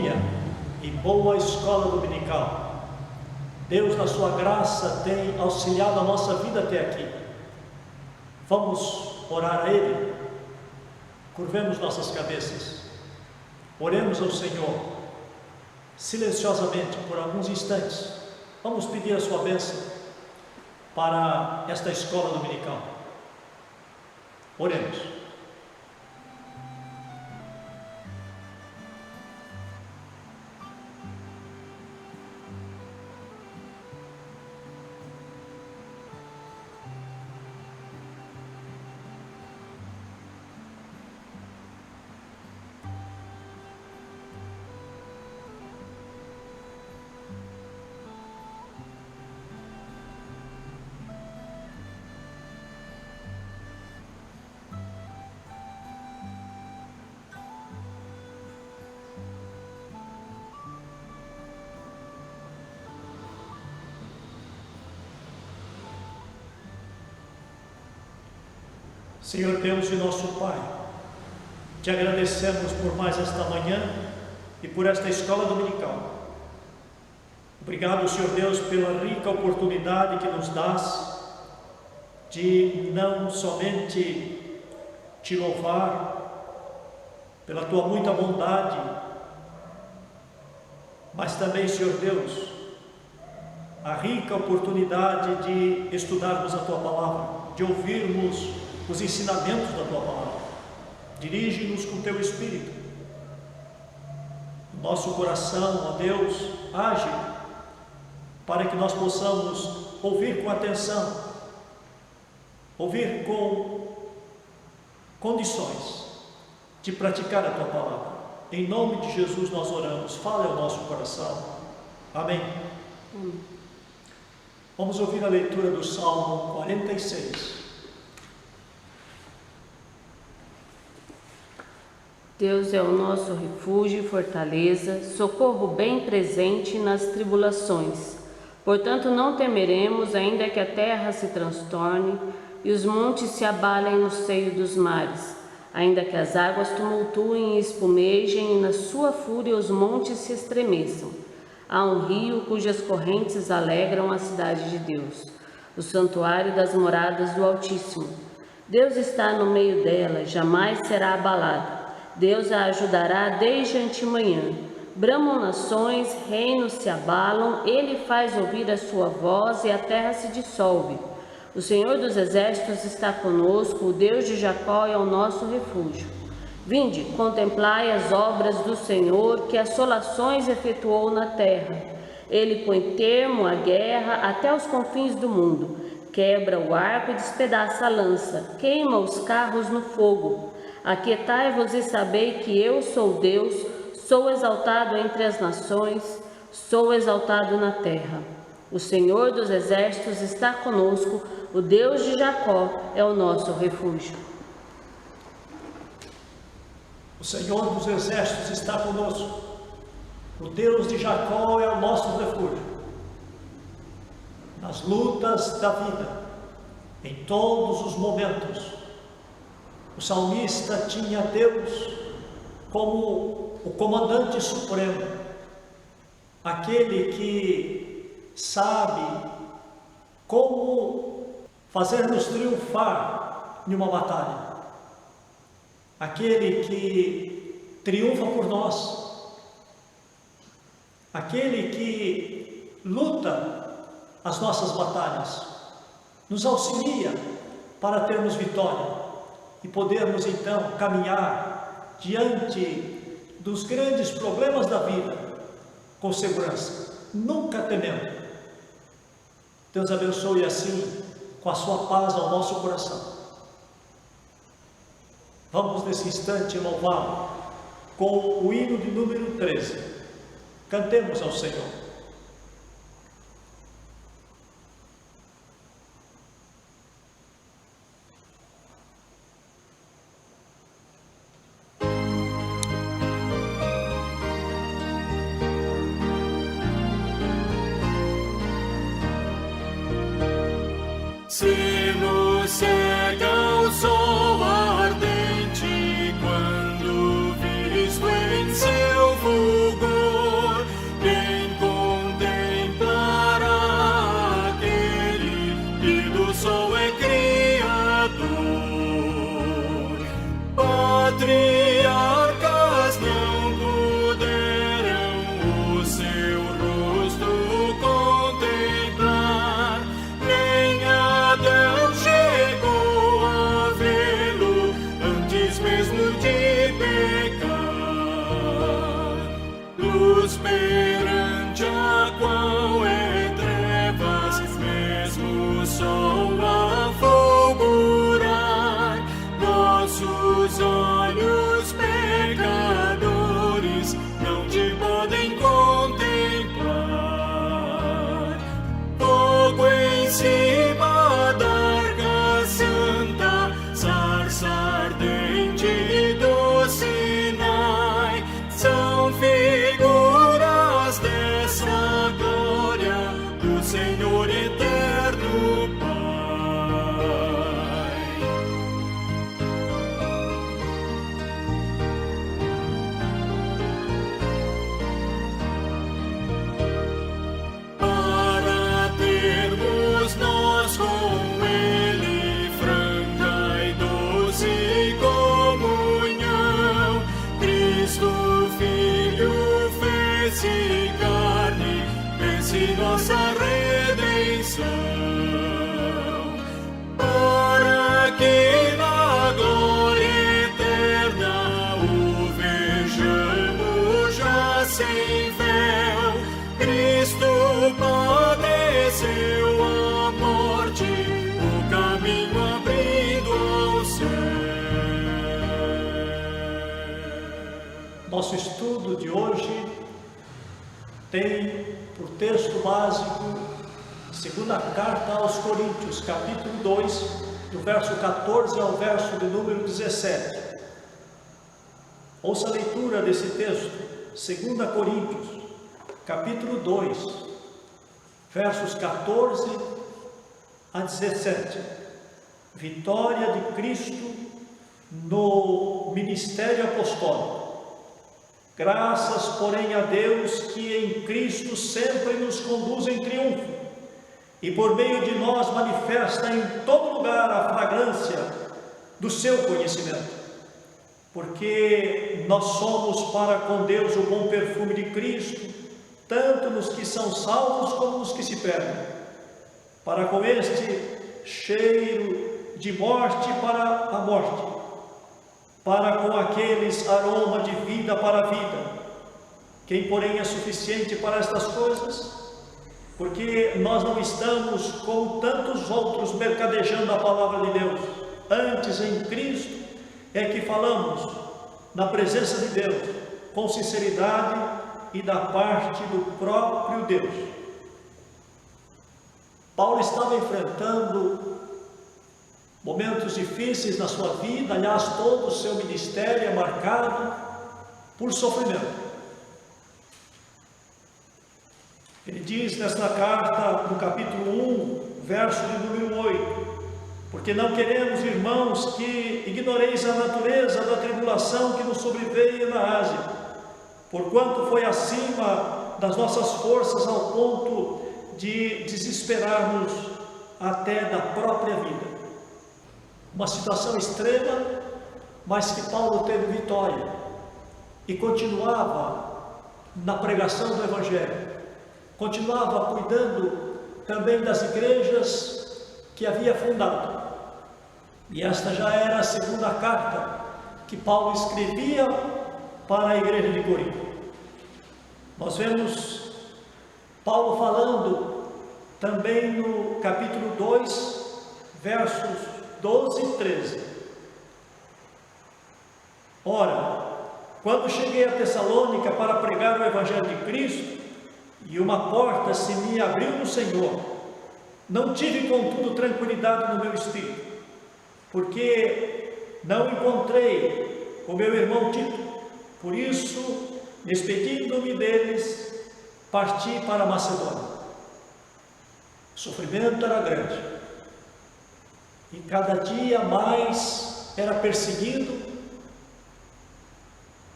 dia e boa escola dominical. Deus, na sua graça, tem auxiliado a nossa vida até aqui. Vamos orar a Ele. Curvemos nossas cabeças. Oremos ao Senhor, silenciosamente, por alguns instantes. Vamos pedir a sua bênção para esta escola dominical. Oremos. Senhor Deus e nosso Pai, te agradecemos por mais esta manhã e por esta escola dominical. Obrigado, Senhor Deus, pela rica oportunidade que nos dás de não somente te louvar pela tua muita bondade, mas também, Senhor Deus, a rica oportunidade de estudarmos a tua palavra, de ouvirmos os ensinamentos da tua palavra. Dirige-nos com teu Espírito. Nosso coração, ó Deus, age para que nós possamos ouvir com atenção, ouvir com condições de praticar a tua palavra. Em nome de Jesus nós oramos. Fale ao nosso coração. Amém. Vamos ouvir a leitura do Salmo 46. Deus é o nosso refúgio e fortaleza, socorro bem presente nas tribulações. Portanto, não temeremos, ainda que a terra se transtorne e os montes se abalem no seio dos mares, ainda que as águas tumultuem e espumejem e na sua fúria os montes se estremeçam. Há um rio cujas correntes alegram a cidade de Deus, o santuário das moradas do Altíssimo. Deus está no meio dela, jamais será abalada. Deus a ajudará desde antemanhã. Bramam nações, reinos se abalam, ele faz ouvir a sua voz e a terra se dissolve. O Senhor dos exércitos está conosco, o Deus de Jacó é o nosso refúgio. Vinde, contemplai as obras do Senhor, que assolações efetuou na terra. Ele põe termo à guerra até os confins do mundo, quebra o arco e despedaça a lança, queima os carros no fogo. Aquietai-vos e sabei que eu sou Deus, sou exaltado entre as nações, sou exaltado na terra. O Senhor dos exércitos está conosco, o Deus de Jacó é o nosso refúgio. O Senhor dos exércitos está conosco, o Deus de Jacó é o nosso refúgio. Nas lutas da vida, em todos os momentos, o salmista tinha Deus como o comandante supremo, aquele que sabe como fazer-nos triunfar em uma batalha, aquele que triunfa por nós, aquele que luta as nossas batalhas, nos auxilia para termos vitória e podermos então caminhar diante dos grandes problemas da vida com segurança, nunca temendo. Deus abençoe assim com a sua paz ao nosso coração. Vamos nesse instante louvá-lo com o hino de número 13. Cantemos ao Senhor. Se no cega o sol ardente, quando visto em seu fulgor, Teus olhos pecadores não te podem contemplar. Fogo em cima da arca santa, sarça ardente do Sinai, são figuras dessa glória do Senhor eterno Pai. Para termos nós com Ele franca e doce comunhão, Cristo Filho fez-se carne, fez-se nossa redenção, para que na glória eterna o vejamos já sem véu. Cristo padeceu a morte, o caminho abrindo ao céu. Nosso estudo de hoje tem por texto básico a segunda carta aos Coríntios, capítulo 2, do verso 14 ao verso de número 17. Ouça a leitura desse texto, 2 Coríntios, capítulo 2, versos 14 a 17. Vitória de Cristo no ministério apostólico. Graças, porém, a Deus que em Cristo sempre nos conduz em triunfo e por meio de nós manifesta em todo lugar a fragrância do seu conhecimento. Porque nós somos para com Deus o bom perfume de Cristo, tanto nos que são salvos como nos que se perdem. Para com este cheiro de morte para a morte, para com aqueles aroma de vida para a vida. Quem, porém, é suficiente para estas coisas? Porque nós não estamos, como tantos outros, mercadejando a palavra de Deus. Antes, em Cristo, é que falamos na presença de Deus, com sinceridade e da parte do próprio Deus. Paulo estava enfrentando momentos difíceis na sua vida, aliás, todo o seu ministério é marcado por sofrimento. Ele diz nesta carta, no capítulo 1, verso de número 8: porque não queremos, irmãos, que ignoreis a natureza da tribulação que nos sobreveio na Ásia, porquanto foi acima das nossas forças ao ponto de desesperarmos até da própria vida. Uma situação extrema, mas que Paulo teve vitória e continuava na pregação do Evangelho, continuava cuidando também das igrejas que havia fundado. E esta já era a segunda carta que Paulo escrevia para a igreja de Corinto. Nós vemos Paulo falando também no capítulo 2, versos 12 e 13. Ora, quando cheguei a Tessalônica para pregar o Evangelho de Cristo, e uma porta se me abriu no Senhor, não tive, contudo, tranquilidade no meu espírito, porque não encontrei o meu irmão Tito. Por isso, despedindo-me deles, parti para a Macedônia. O sofrimento era grande, e cada dia mais era perseguido,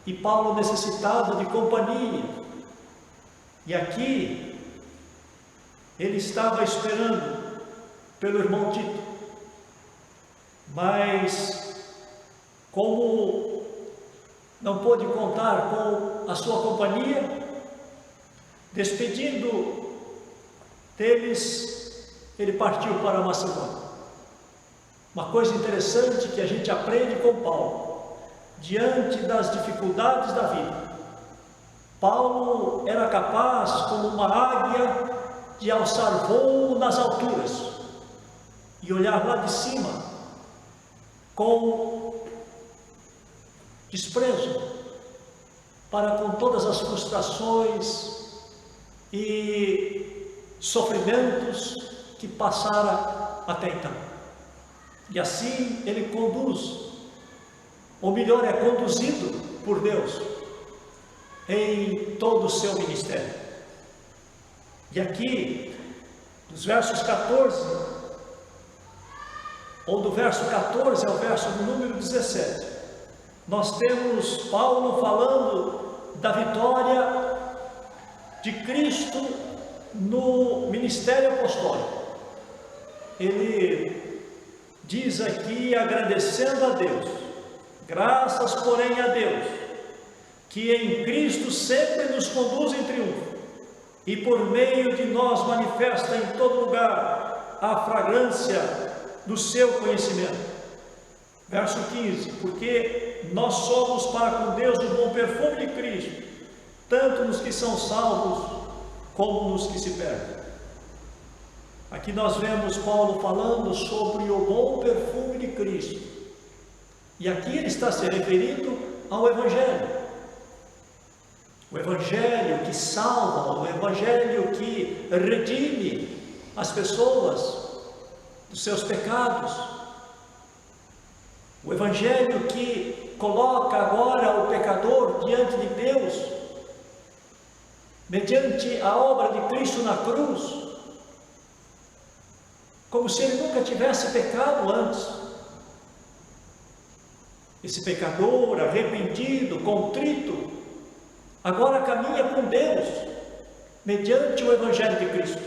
e Paulo necessitava de companhia. E aqui ele estava esperando pelo irmão Tito, mas como não pôde contar com a sua companhia, despedindo deles, ele partiu para a Macedônia. Uma coisa interessante que a gente aprende com Paulo, diante das dificuldades da vida, Paulo era capaz, como uma águia, de alçar voo nas alturas e olhar lá de cima com desprezo para com todas as frustrações e sofrimentos que passara até então. E assim ele conduz, ou melhor, é conduzido por Deus em todo o seu ministério. E aqui, dos versos 14, ou do verso 14 ao verso do número 17, nós temos Paulo falando da vitória de Cristo no ministério apostólico. Ele diz aqui, agradecendo a Deus, graças porém a Deus, que em Cristo sempre nos conduz em triunfo, e por meio de nós manifesta em todo lugar a fragrância do seu conhecimento. Verso 15, porque nós somos para com Deus o bom perfume de Cristo, tanto nos que são salvos, como nos que se perdem. Aqui nós vemos Paulo falando sobre o bom perfume de Cristo, e aqui ele está se referindo ao Evangelho. O Evangelho que salva, o Evangelho que redime as pessoas dos seus pecados, o Evangelho que coloca agora o pecador diante de Deus, mediante a obra de Cristo na cruz, como se ele nunca tivesse pecado antes. Esse pecador arrependido, contrito, agora caminha com Deus, mediante o Evangelho de Cristo.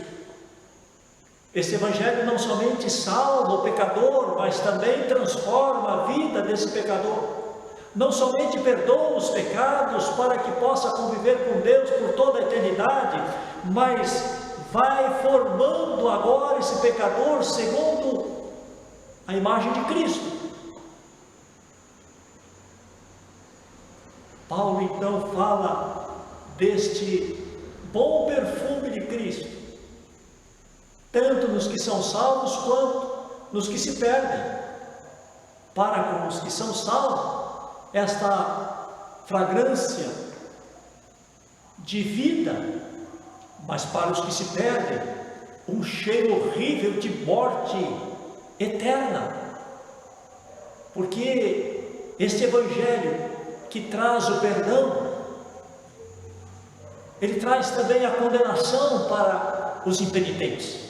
Esse Evangelho não somente salva o pecador, mas também transforma a vida desse pecador. Não somente perdoa os pecados para que possa conviver com Deus por toda a eternidade, mas vai formando agora esse pecador segundo a imagem de Cristo. Paulo então fala deste bom perfume de Cristo, tanto nos que são salvos quanto nos que se perdem. Para com os que são salvos, esta fragrância de vida, mas para os que se perdem, um cheiro horrível de morte eterna. Porque este Evangelho que traz o perdão, ele traz também a condenação para os impenitentes.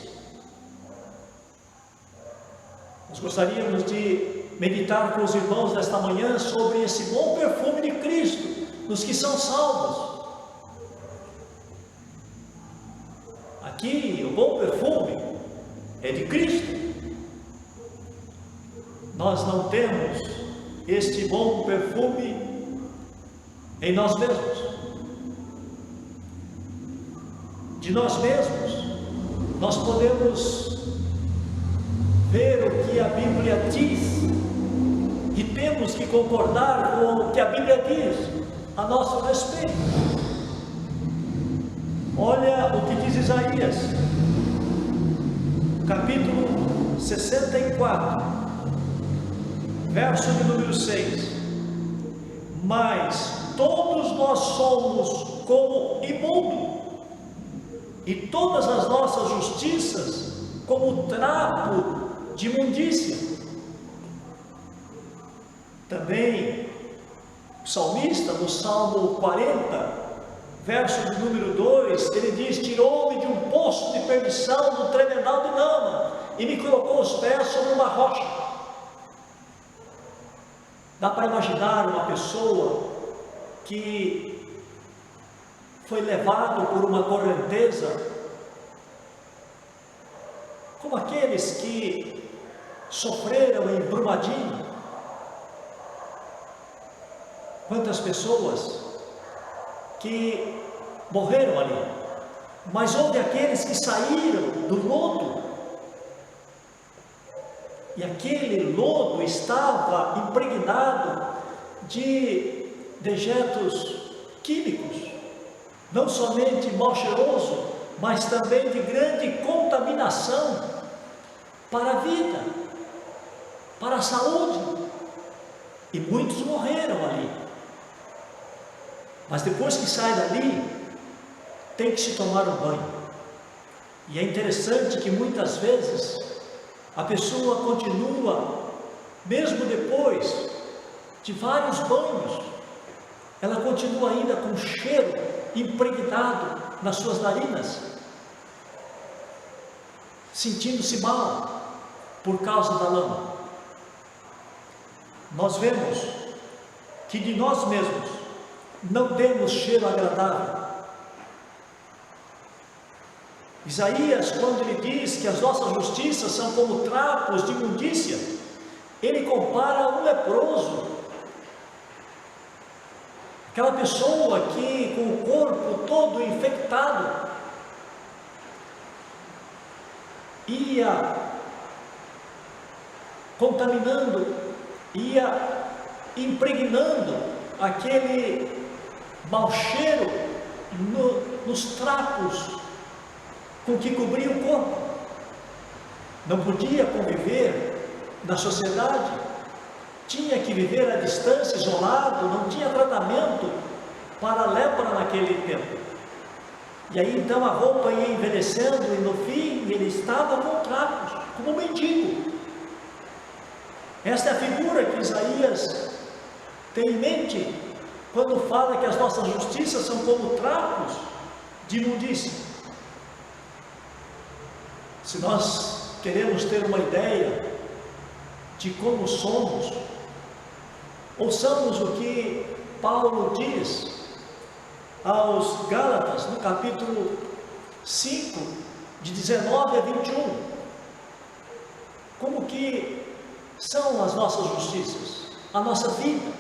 Nós gostaríamos de meditar com os irmãos nesta manhã sobre esse bom perfume de Cristo nos que são salvos. Aqui o bom perfume é de Cristo. Nós não temos este bom perfume em nós mesmos. De nós mesmos, nós podemos ver o que a Bíblia diz e temos que concordar com o que a Bíblia diz a nosso respeito. Olha o que diz Isaías, capítulo 64, verso de número 6. Mas todos nós somos como imundo, e todas as nossas justiças como trapo de imundícia. Também o salmista, no Salmo 40, verso de número 2, ele diz: tirou-me de um poço de perdição, do tremedal de lama, e me colocou os pés sobre uma rocha. Dá para imaginar uma pessoa que foi levado por uma correnteza, como aqueles que sofreram em Brumadinho. Quantas pessoas que morreram ali, mas houve aqueles que saíram do lodo, e aquele lodo estava impregnado de dejetos químicos, não somente mal cheiroso, mas também de grande contaminação para a vida, para a saúde, e muitos morreram ali. Mas depois que sai dali, tem que se tomar um banho. E é interessante que muitas vezes a pessoa continua, mesmo depois de vários banhos, ela continua ainda com cheiro impregnado nas suas narinas, sentindo-se mal por causa da lama. Nós vemos que de nós mesmos não temos cheiro agradável. Isaías, quando ele diz que as nossas justiças são como trapos de imundícia, ele compara um leproso, aquela pessoa que com o corpo todo infectado ia contaminando, ia impregnando aquele mau cheiro nos trapos com que cobria o corpo. Não podia conviver na sociedade, tinha que viver à distância, isolado, não tinha tratamento para a lepra naquele tempo. E aí então a roupa ia envelhecendo e no fim ele estava com trapos, como um mendigo. Esta é a figura que Isaías tem em mente quando fala que as nossas justiças são como trapos de imundícia. Se nós queremos ter uma ideia de como somos, ouçamos o que Paulo diz aos Gálatas, no capítulo 5, de 19 a 21. Como que são as nossas justiças, a nossa vida?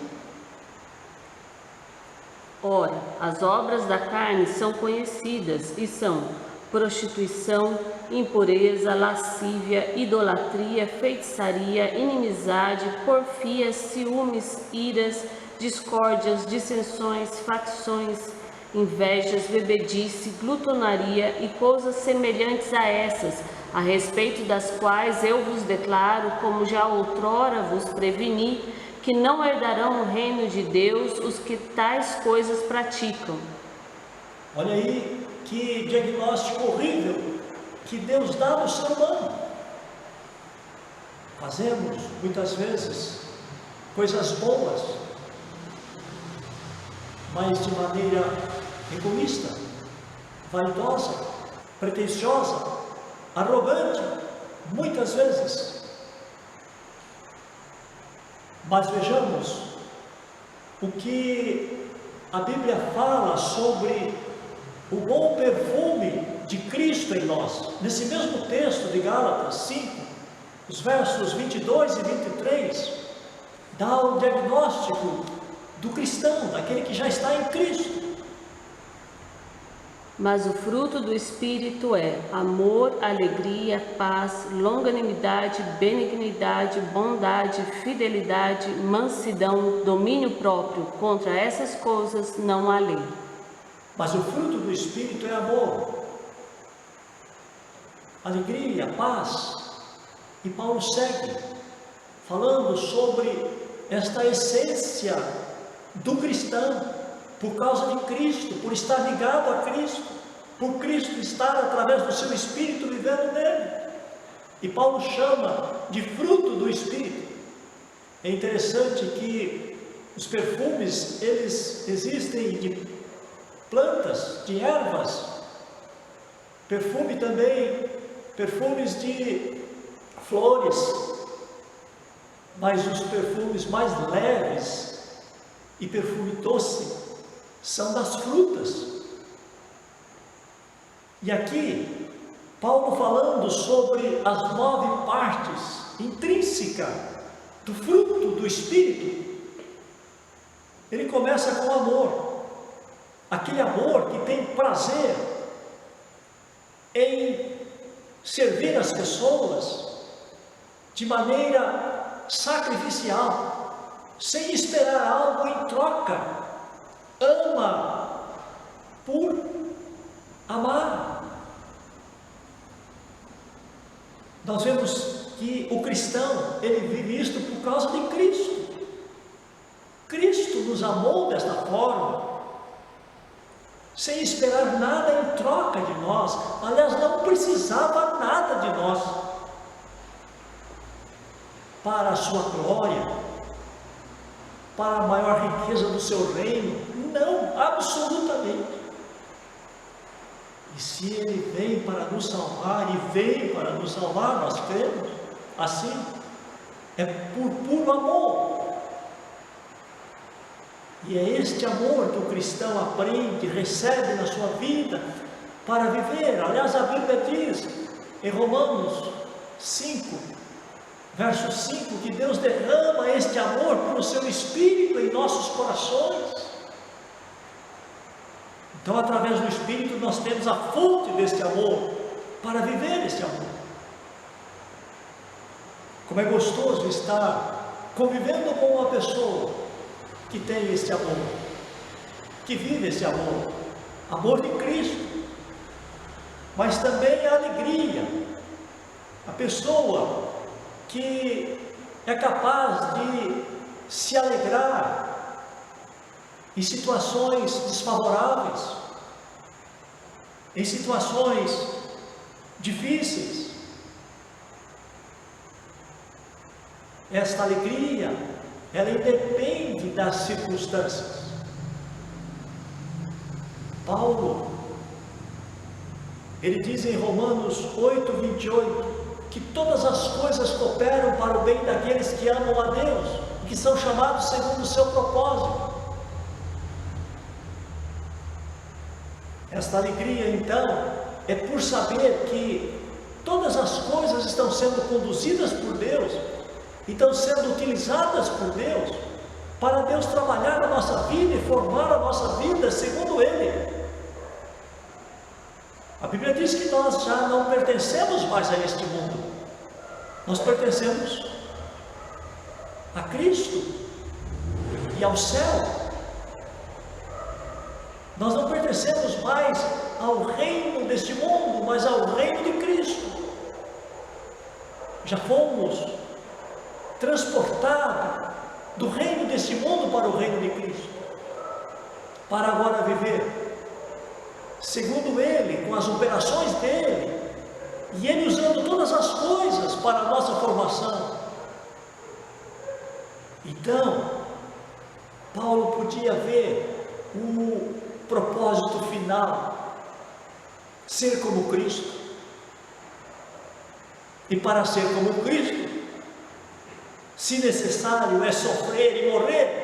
Ora, as obras da carne são conhecidas e são prostituição, impureza, lascívia, idolatria, feitiçaria, inimizade, porfias, ciúmes, iras, discórdias, dissensões, facções, invejas, bebedice, glutonaria e coisas semelhantes a essas, a respeito das quais eu vos declaro, como já outrora vos preveni, que não herdarão o reino de Deus os que tais coisas praticam. Olha aí que diagnóstico horrível que Deus dá no ser humano. Fazemos muitas vezes coisas boas, mas de maneira egoísta, vaidosa, pretensiosa, arrogante, muitas vezes. Mas vejamos o que a Bíblia fala sobre o bom perfume de Cristo em nós. Nesse mesmo texto de Gálatas 5, os versos 22 e 23, dá o diagnóstico do cristão, daquele que já está em Cristo. Mas o fruto do Espírito é amor, alegria, paz, longanimidade, benignidade, bondade, fidelidade, mansidão, domínio próprio. Contra essas coisas não há lei. Mas o fruto do Espírito é amor, alegria, paz. E Paulo segue falando sobre esta essência do cristão, por causa de Cristo, por estar ligado a Cristo, por Cristo estar através do seu Espírito vivendo nele. E Paulo chama de fruto do Espírito. É interessante que os perfumes, eles existem de plantas, de ervas, perfume também, perfumes de flores, mas os perfumes mais leves e perfume doce são das frutas. E aqui, Paulo falando sobre as 9 partes intrínsecas do fruto do Espírito, ele começa com o amor, aquele amor que tem prazer em servir as pessoas de maneira sacrificial, sem esperar algo em troca. Ama por amar. Nós vemos que o cristão, ele vive isto por causa de Cristo. Cristo nos amou desta forma, sem esperar nada em troca de nós. Aliás, não precisava nada de nós para a sua glória, para a maior riqueza do seu reino. Não, absolutamente. E se Ele vem para nos salvar, e veio para nos salvar, nós cremos assim, é por puro amor. E é este amor que o cristão aprende, recebe na sua vida para viver. Aliás, a Bíblia diz em Romanos 5, verso 5, que Deus derrama este amor pelo seu Espírito em nossos corações. Então, através do Espírito, nós temos a fonte deste amor para viver este amor. Como é gostoso estar convivendo com uma pessoa que tem este amor, que vive esse amor, amor de Cristo, mas também a alegria, a pessoa que é capaz de se alegrar em situações desfavoráveis, em situações difíceis. Esta alegria, ela independe das circunstâncias. Paulo, ele diz em Romanos 8, 28, que todas as coisas cooperam para o bem daqueles que amam a Deus, que são chamados segundo o seu propósito. Esta alegria, então, é por saber que todas as coisas estão sendo conduzidas por Deus, e estão sendo utilizadas por Deus, para Deus trabalhar na nossa vida e formar a nossa vida segundo Ele. A Bíblia diz que nós já não pertencemos mais a este mundo, nós pertencemos a Cristo e ao céu. Nós não pertencemos mais ao reino deste mundo, mas ao reino de Cristo. Já fomos transportados do reino deste mundo para o reino de Cristo, para agora viver segundo Ele, com as operações dEle, e Ele usando todas as coisas para a nossa formação. Então, Paulo podia ver o propósito final, ser como Cristo. E para ser como Cristo, se necessário é sofrer e morrer.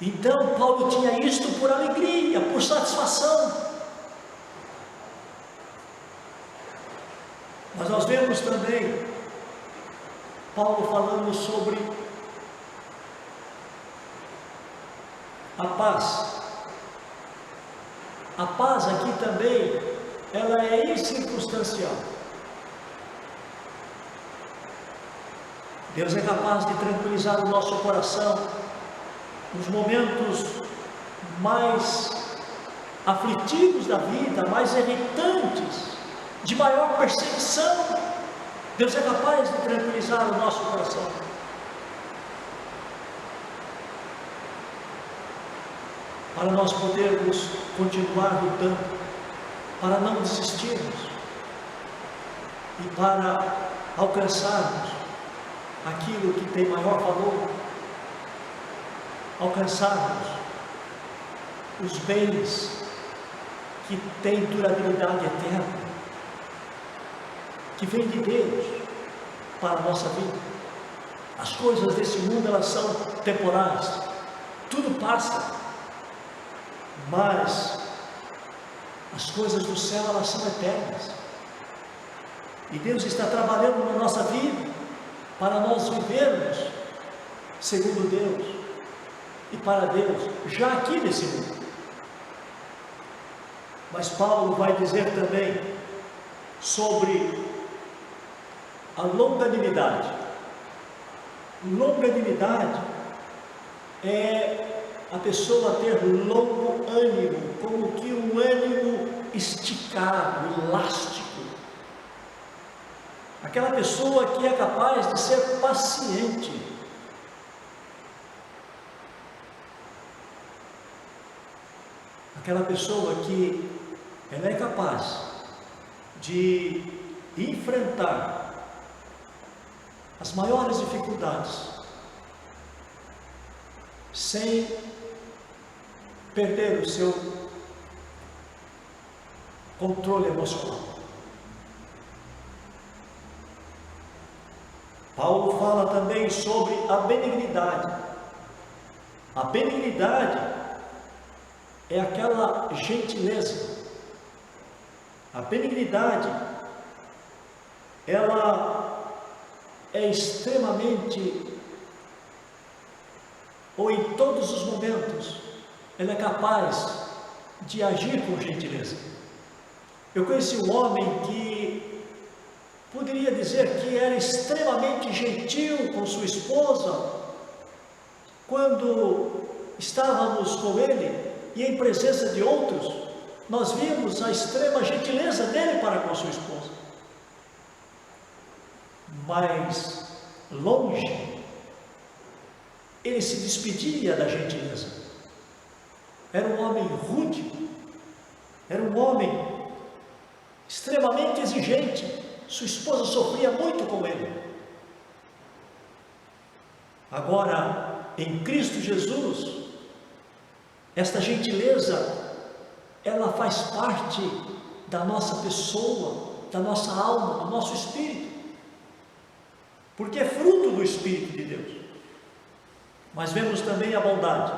Então Paulo tinha isto por alegria, por satisfação. Mas nós vemos também Paulo falando sobre a paz. A paz aqui também, ela é incircunstancial. Deus é capaz de tranquilizar o nosso coração nos momentos mais aflitivos da vida, mais irritantes, de maior perseguição. Deus é capaz de tranquilizar o nosso coração. Para nós podermos continuar lutando, para não desistirmos e para alcançarmos aquilo que tem maior valor, alcançarmos os bens que têm durabilidade eterna, que vem de Deus para a nossa vida. As coisas desse mundo, elas são temporais, tudo passa, mas as coisas do céu, elas são eternas, e Deus está trabalhando na nossa vida para nós vivermos segundo Deus e para Deus, já aqui nesse mundo. Mas Paulo vai dizer também sobre a longanimidade. Longanimidade é a pessoa ter longo ânimo, como que um ânimo esticado, elástico. Aquela pessoa que é capaz de ser paciente. aquela pessoa que ela é capaz de enfrentar as maiores dificuldades sem perder o seu controle emocional. Paulo fala também sobre a benignidade. A benignidade é aquela gentileza. A benignidade, ela é extremamente, ou em todos os momentos, ela é capaz de agir com gentileza. Eu conheci um homem que poderia dizer que era extremamente gentil com sua esposa. Quando estávamos com ele e em presença de outros, nós vimos a extrema gentileza dele para com sua esposa. Mas longe, ele se despedia da gentileza. Era um homem rude, era um homem extremamente exigente. Sua esposa sofria muito com ele. Agora, em Cristo Jesus, esta gentileza, ela faz parte da nossa pessoa, da nossa alma, do nosso espírito, porque é fruto do Espírito de Deus. Mas vemos também a bondade,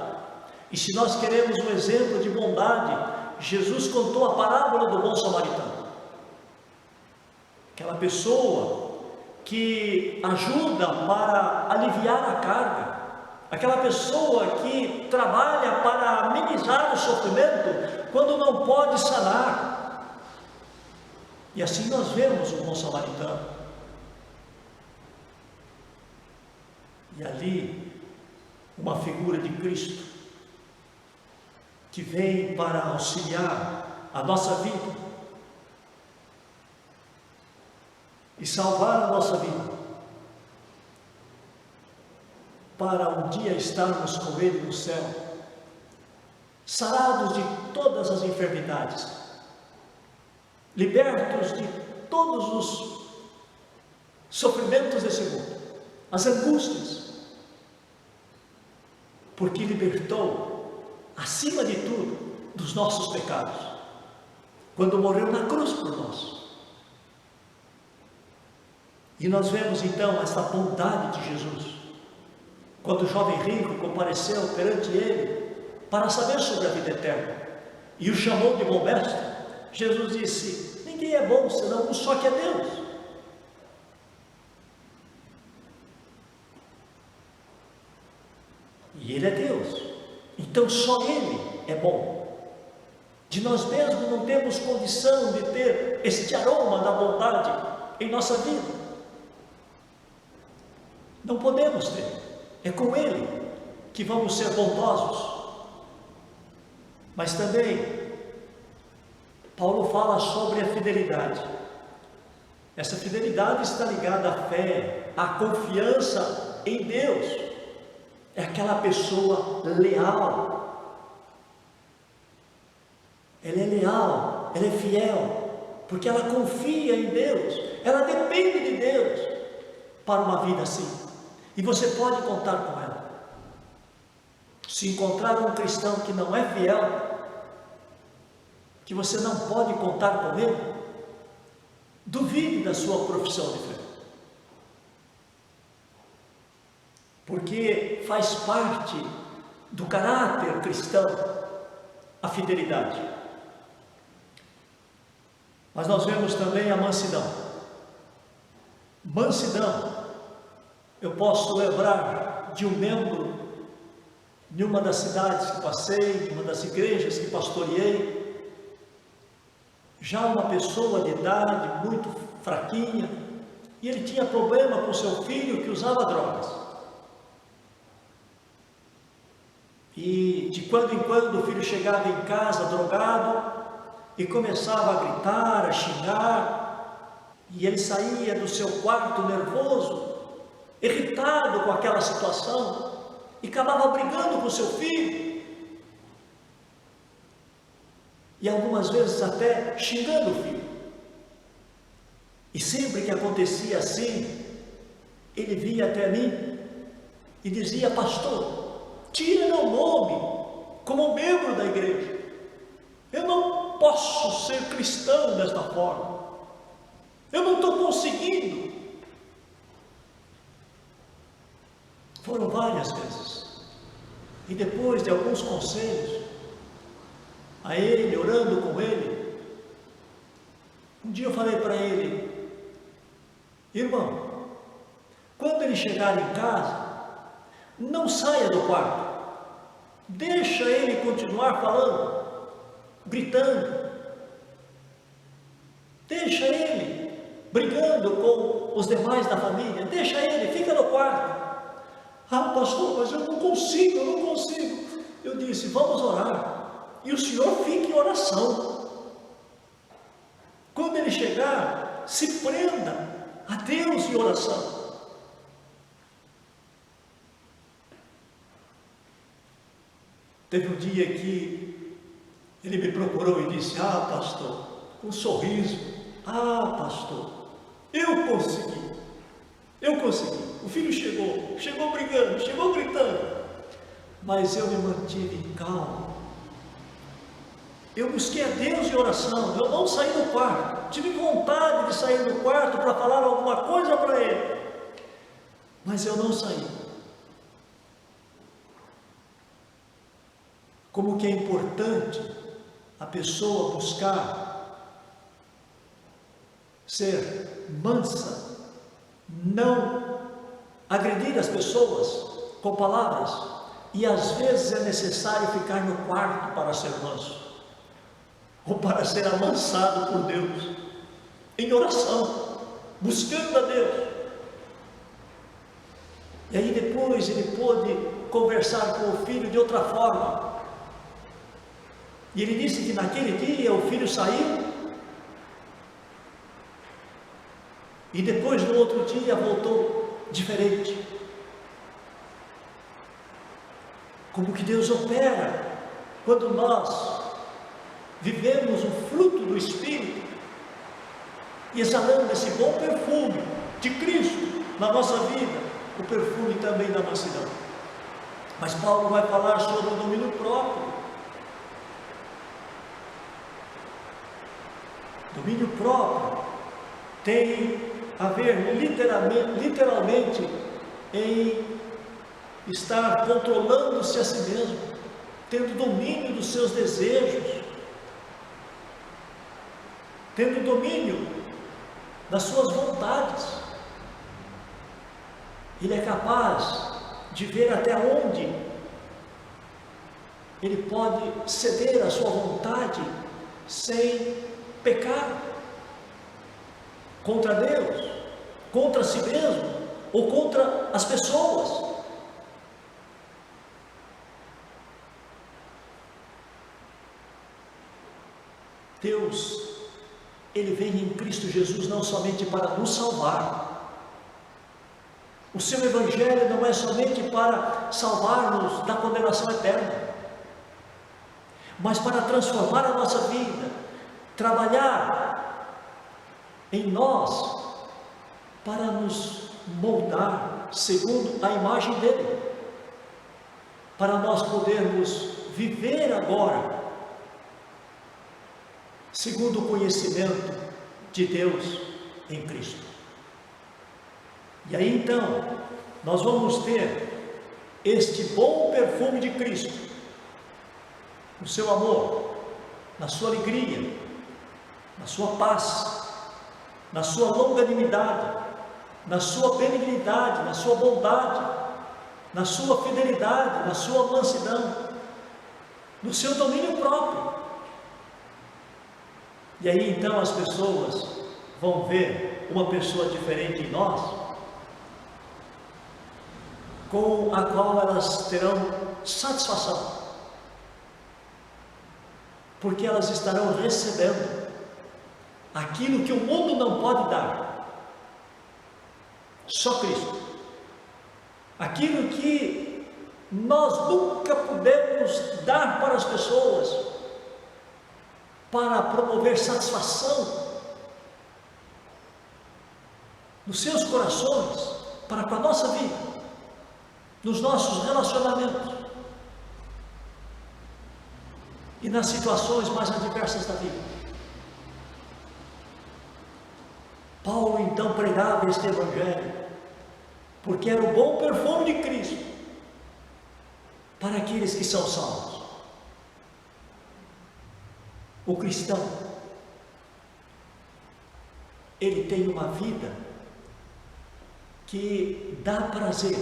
e se nós queremos um exemplo de bondade, Jesus contou a parábola do bom samaritano, aquela pessoa que ajuda para aliviar a carga, aquela pessoa que trabalha para amenizar o sofrimento quando não pode sanar. E assim nós vemos o bom samaritano. E ali, uma figura de Cristo, que vem para auxiliar a nossa vida e salvar a nossa vida, para um dia estarmos com Ele no céu, sarados de todas as enfermidades, libertos de todos os sofrimentos desse mundo, as angústias, porque libertou, acima de tudo, dos nossos pecados, quando morreu na cruz por nós. E nós vemos então essa bondade de Jesus, quando o jovem rico compareceu perante ele para saber sobre a vida eterna e o chamou de bom mestre. Jesus disse: ninguém é bom senão um só, que é Deus. E Ele é Deus, então só Ele é bom. De nós mesmos não temos condição de ter este aroma da bondade em nossa vida, não podemos ter. É com Ele que vamos ser bondosos. Mas também Paulo fala sobre a fidelidade. Essa fidelidade está ligada à fé, à confiança em Deus. É aquela pessoa leal. Ela é leal, ela é fiel, porque ela confia em Deus, ela depende de Deus para uma vida assim. E você pode contar com ela. Se encontrar um cristão que não é fiel, que você não pode contar com ele, duvide da sua profissão de fé, porque faz parte do caráter cristão a fidelidade. Mas nós vemos também a mansidão. Mansidão, eu posso lembrar de um membro de uma das cidades que passei, de uma das igrejas que pastoreei, já uma pessoa de idade muito fraquinha, e ele tinha problema com seu filho que usava drogas. E de quando em quando o filho chegava em casa drogado e começava a gritar, a xingar, e ele saía do seu quarto nervoso, irritado com aquela situação, e acabava brigando com seu filho. e algumas vezes até xingando o filho. E sempre que acontecia assim, ele vinha até mim e dizia: pastor, tira meu nome como membro da igreja. Eu não posso ser cristão desta forma. Eu não estou conseguindo. Foram várias vezes. E depois de alguns conselhos a ele, orando com ele, um dia eu falei para ele: irmão, quando ele chegar em casa, não saia do quarto. Deixa ele continuar falando, gritando. Deixa ele brigando com os demais da família. Deixa ele, fica no quarto. Ah, pastor, mas eu não consigo. Eu disse: vamos orar. E o senhor fique em oração. Quando ele chegar, se prenda a Deus em oração. Teve um dia que ele me procurou e disse: ah, pastor, com um sorriso: ah, pastor, eu consegui. O filho chegou brigando, chegou gritando, mas eu me mantive calmo. Eu busquei a Deus em oração. Eu não saí do quarto. Tive vontade de sair do quarto para falar alguma coisa para ele, mas eu não saí. Como que é importante a pessoa buscar ser mansa, não agredir as pessoas com palavras, e às vezes é necessário ficar no quarto para ser manso, ou para ser amansado por Deus, em oração, buscando a Deus. E aí depois ele pôde conversar com o filho de outra forma. E ele disse que naquele dia o filho saiu, e depois no outro dia voltou diferente. Como que Deus opera quando nós vivemos o fruto do Espírito e exalando esse bom perfume de Cristo na nossa vida, o perfume também da mansidão. Mas Paulo vai falar sobre o domínio próprio. Domínio próprio tem a ver literalmente em estar controlando-se a si mesmo, tendo domínio dos seus desejos, tendo domínio das suas vontades. Ele é capaz de ver até onde ele pode ceder à sua vontade sem pecar contra Deus, contra si mesmo ou contra as pessoas. Deus, Ele vem em Cristo Jesus não somente para nos salvar. O seu Evangelho não é somente para salvar-nos da condenação eterna, mas para transformar a nossa vida, trabalhar em nós, para nos moldar segundo a imagem dEle, para nós podermos viver agora segundo o conhecimento de Deus em Cristo. E aí então, nós vamos ter este bom perfume de Cristo, no seu amor, na sua alegria, na sua paz, na sua longanimidade, na sua benignidade, na sua bondade, na sua fidelidade, na sua mansidão, no seu domínio próprio. E aí então as pessoas vão ver uma pessoa diferente em nós, com a qual elas terão satisfação, porque elas estarão recebendo aquilo que o mundo não pode dar, só Cristo. Aquilo que nós nunca pudemos dar para as pessoas, para promover satisfação nos seus corações, para com a nossa vida, nos nossos relacionamentos e nas situações mais adversas da vida. Paulo então pregava este evangelho, porque era o bom perfume de Cristo para aqueles que são salvos. O cristão, ele tem uma vida que dá prazer,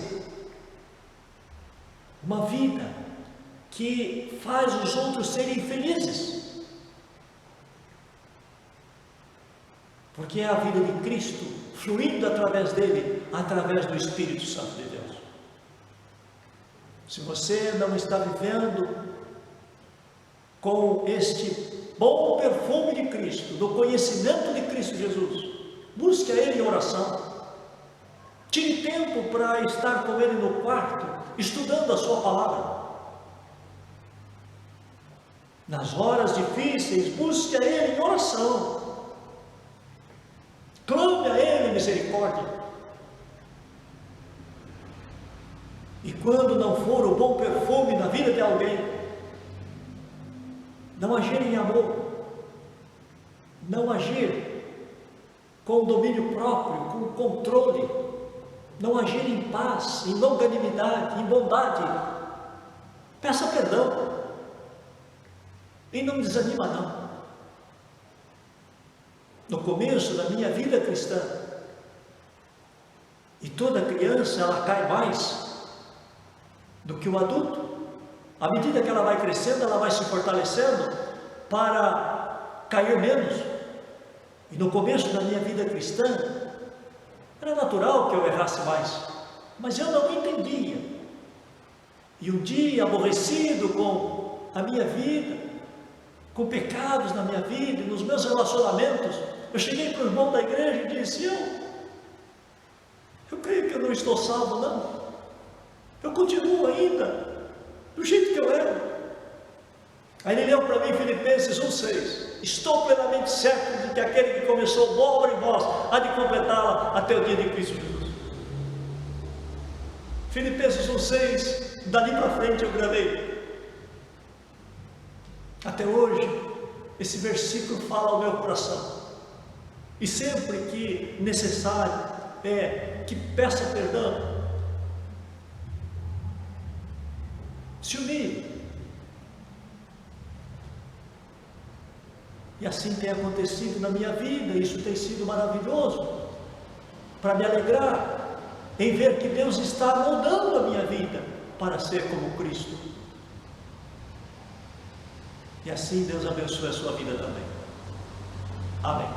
uma vida que faz os outros serem felizes, porque é a vida de Cristo fluindo através dele, através do Espírito Santo de Deus. Se você não está vivendo com este bom perfume de Cristo, do conhecimento de Cristo Jesus, busque a Ele em oração. Tire tempo para estar com Ele no quarto, estudando a sua palavra. Nas horas difíceis, busque a Ele em oração. Clame a Ele misericórdia. E quando não for o bom perfume na vida de alguém, não agir em amor, não agir com domínio próprio, com controle, não agir em paz, em longanimidade, em bondade, peça perdão e não desanima não. No começo da minha vida cristã, e toda criança ela cai mais do que o adulto. À medida que ela vai crescendo, ela vai se fortalecendo para cair menos. E no começo da minha vida cristã, era natural que eu errasse mais, mas eu não entendia. E um dia, aborrecido com a minha vida, com pecados na minha vida e nos meus relacionamentos, eu cheguei para o irmão da igreja e disse: eu creio que eu não estou salvo não, eu continuo ainda do jeito que eu era. Aí ele leu para mim Filipenses 1,6: estou plenamente certo de que aquele que começou boa obra em vós há de completá-la até o dia de Cristo Jesus. Filipenses 1,6, dali para frente eu gravei. Até hoje esse versículo fala ao meu coração, e sempre que necessário que peça perdão, se humilhe. E assim tem acontecido na minha vida. Isso tem sido maravilhoso, para me alegrar em ver que Deus está moldando a minha vida para ser como Cristo. E assim Deus abençoe a sua vida também. Amém.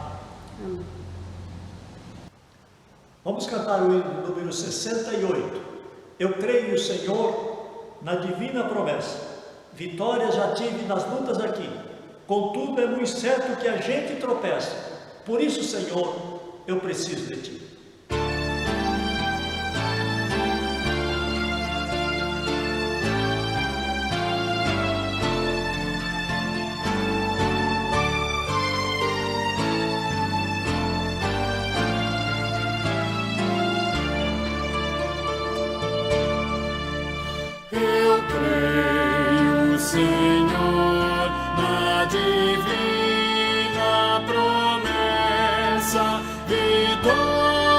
Vamos cantar o hino número 68. Eu creio, Senhor, na divina promessa. Vitória já tive nas lutas aqui. Contudo, é muito certo que a gente tropeça. Por isso, Senhor, eu preciso de Ti. Eu creio, Senhor, na divina promessa, vitória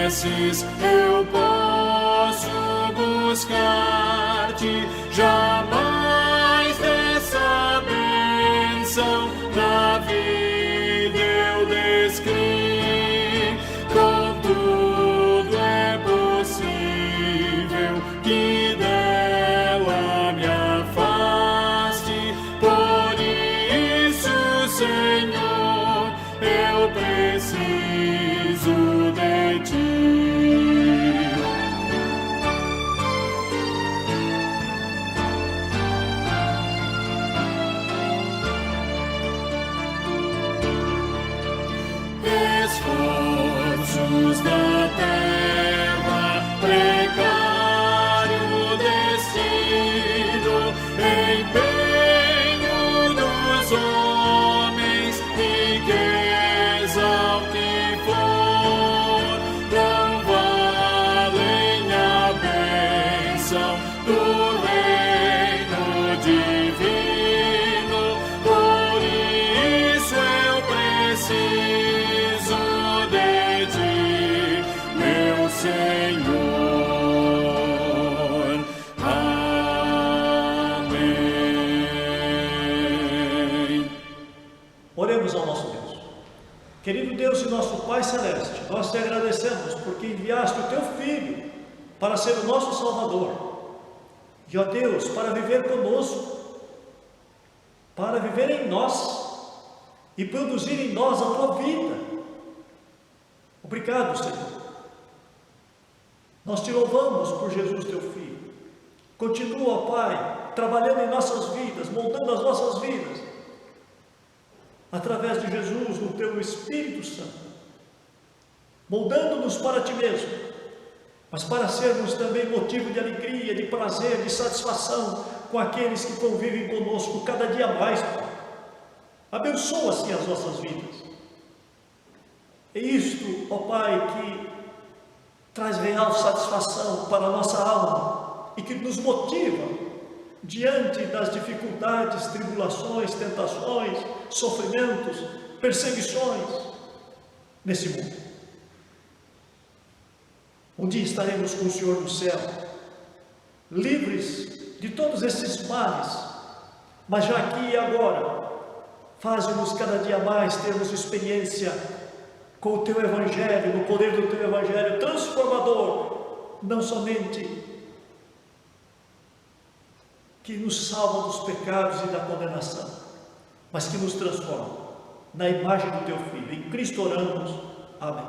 preces eu posso buscar-te, jamais dessa bênção na vida eu descrevi. Contudo é possível que dela me afaste, por isso, Senhor, eu preciso de ti. Esforços da terra, precário destino, empenho dos homens, riqueza o que for, não valem a bênção do reino divino. Por isso eu preciso de ti, meu Senhor. Amém. Oremos ao nosso Deus. Querido Deus e nosso Pai Celeste, nós te agradecemos porque enviaste o teu Filho para ser o nosso Salvador. E, ó Deus, para viver conosco, para viver em nós e produzir em nós a tua vida. Obrigado, Senhor. Nós te louvamos por Jesus, teu Filho. Continua, ó Pai, trabalhando em nossas vidas, moldando as nossas vidas, através de Jesus, no teu Espírito Santo, moldando-nos para ti mesmo, mas para sermos também motivo de alegria, de prazer, de satisfação com aqueles que convivem conosco cada dia mais, Pai. Abençoa assim as nossas vidas. É isto, ó Pai, que traz real satisfação para a nossa alma e que nos motiva diante das dificuldades, tribulações, tentações, sofrimentos, perseguições nesse mundo. Um dia estaremos com o Senhor no céu, livres de todos esses males, mas já aqui e agora, faz-nos cada dia mais termos experiência com o teu Evangelho, no poder do teu Evangelho transformador, não somente que nos salva dos pecados e da condenação, mas que nos transforma na imagem do teu Filho. Em Cristo oramos. Amém.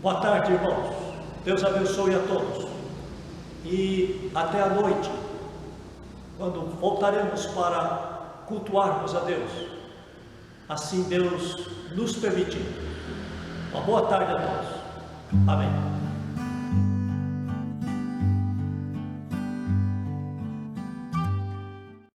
Boa tarde, irmãos. Deus abençoe a todos. E até a noite, quando voltaremos para cultuarmos a Deus, assim Deus nos permitir. Uma boa tarde a todos. Amém.